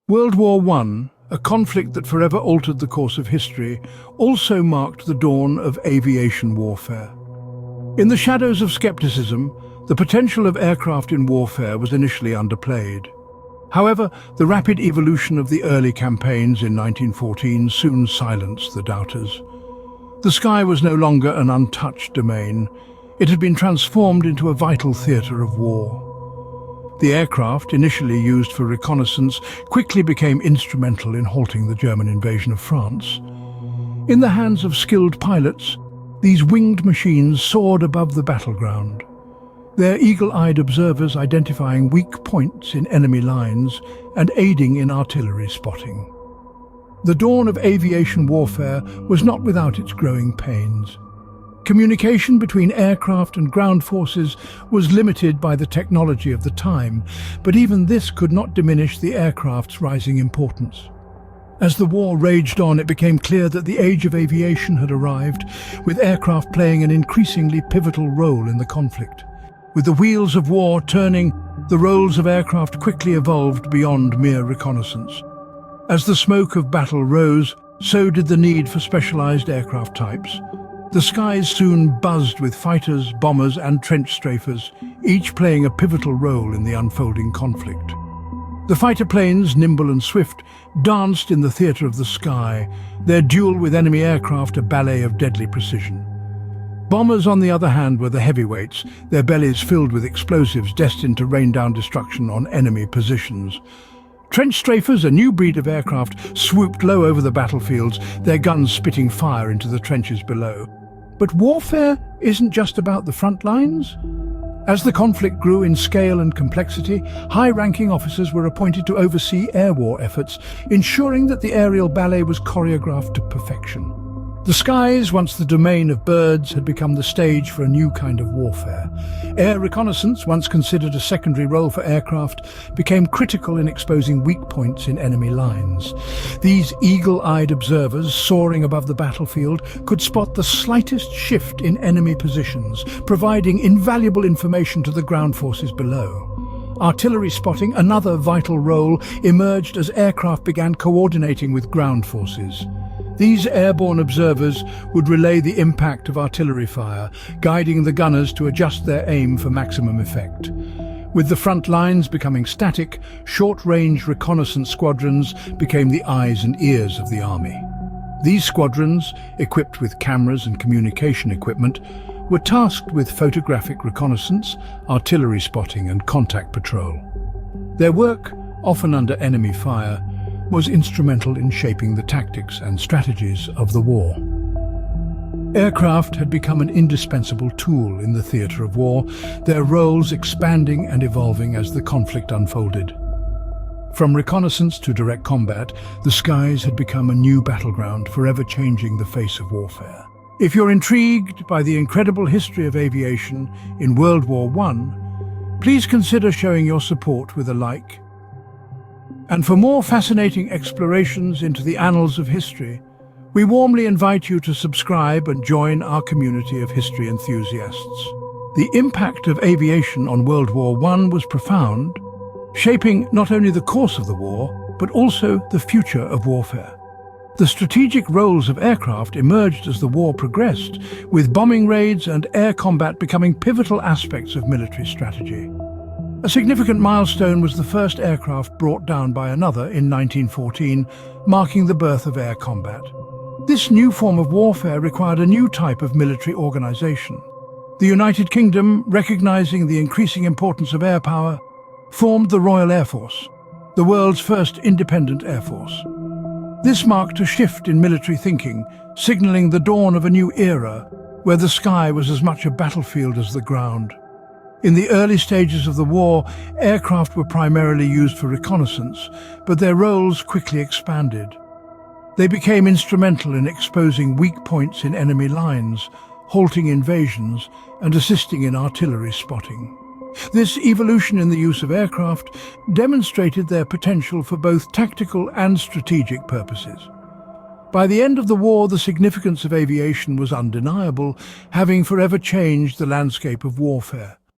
World War I, a conflict that forever altered the course of history, also marked the dawn of aviation warfare. In the shadows of skepticism, the potential of aircraft in warfare was initially underplayed. However, the rapid evolution of the early campaigns in 1914 soon silenced the doubters. The sky was no longer an untouched domain. It had been transformed into a vital theatre of war. The aircraft, initially used for reconnaissance, quickly became instrumental in halting the German invasion of France. In the hands of skilled pilots, these winged machines soared above the battleground, their eagle-eyed observers identifying weak points in enemy lines and aiding in artillery spotting. The dawn of aviation warfare was not without its growing pains. Communication between aircraft and ground forces was limited by the technology of the time, but even this could not diminish the aircraft's rising importance. As the war raged on, it became clear that the age of aviation had arrived, with aircraft playing an increasingly pivotal role in the conflict. With the wheels of war turning, the roles of aircraft quickly evolved beyond mere reconnaissance. As the smoke of battle rose, so did the need for specialized aircraft types. The skies soon buzzed with fighters, bombers and trench strafers, each playing a pivotal role in the unfolding conflict. The fighter planes, nimble and swift, danced in the theatre of the sky, their duel with enemy aircraft a ballet of deadly precision. Bombers, on the other hand, were the heavyweights, their bellies filled with explosives destined to rain down destruction on enemy positions. Trench strafers, a new breed of aircraft, swooped low over the battlefields, their guns spitting fire into the trenches below. But warfare isn't just about the front lines. As the conflict grew in scale and complexity, high-ranking officers were appointed to oversee air war efforts, ensuring that the aerial ballet was choreographed to perfection. The skies, once the domain of birds, had become the stage for a new kind of warfare. Air reconnaissance, once considered a secondary role for aircraft, became critical in exposing weak points in enemy lines. These eagle-eyed observers, soaring above the battlefield, could spot the slightest shift in enemy positions, providing invaluable information to the ground forces below. Artillery spotting, another vital role, emerged as aircraft began coordinating with ground forces. These airborne observers would relay the impact of artillery fire, guiding the gunners to adjust their aim for maximum effect. With the front lines becoming static, short-range reconnaissance squadrons became the eyes and ears of the army. These squadrons, equipped with cameras and communication equipment, were tasked with photographic reconnaissance, artillery spotting and contact patrol. Their work, often under enemy fire, was instrumental in shaping the tactics and strategies of the war. Aircraft had become an indispensable tool in the theatre of war, their roles expanding and evolving as the conflict unfolded. From reconnaissance to direct combat, the skies had become a new battleground, forever changing the face of warfare. If you're intrigued by the incredible history of aviation in World War I, please consider showing your support with a like. And for more fascinating explorations into the annals of history, we warmly invite you to subscribe and join our community of history enthusiasts. The impact of aviation on World War I was profound, shaping not only the course of the war, but also the future of warfare. The strategic roles of aircraft emerged as the war progressed, with bombing raids and air combat becoming pivotal aspects of military strategy. A significant milestone was the first aircraft brought down by another in 1914, marking the birth of air combat. This new form of warfare required a new type of military organization. The United Kingdom, recognizing the increasing importance of air power, formed the Royal Air Force, the world's first independent air force. This marked a shift in military thinking, signaling the dawn of a new era where the sky was as much a battlefield as the ground. In the early stages of the war, aircraft were primarily used for reconnaissance, but their roles quickly expanded. They became instrumental in exposing weak points in enemy lines, halting invasions, and assisting in artillery spotting. This evolution in the use of aircraft demonstrated their potential for both tactical and strategic purposes. By the end of the war, the significance of aviation was undeniable, having forever changed the landscape of warfare.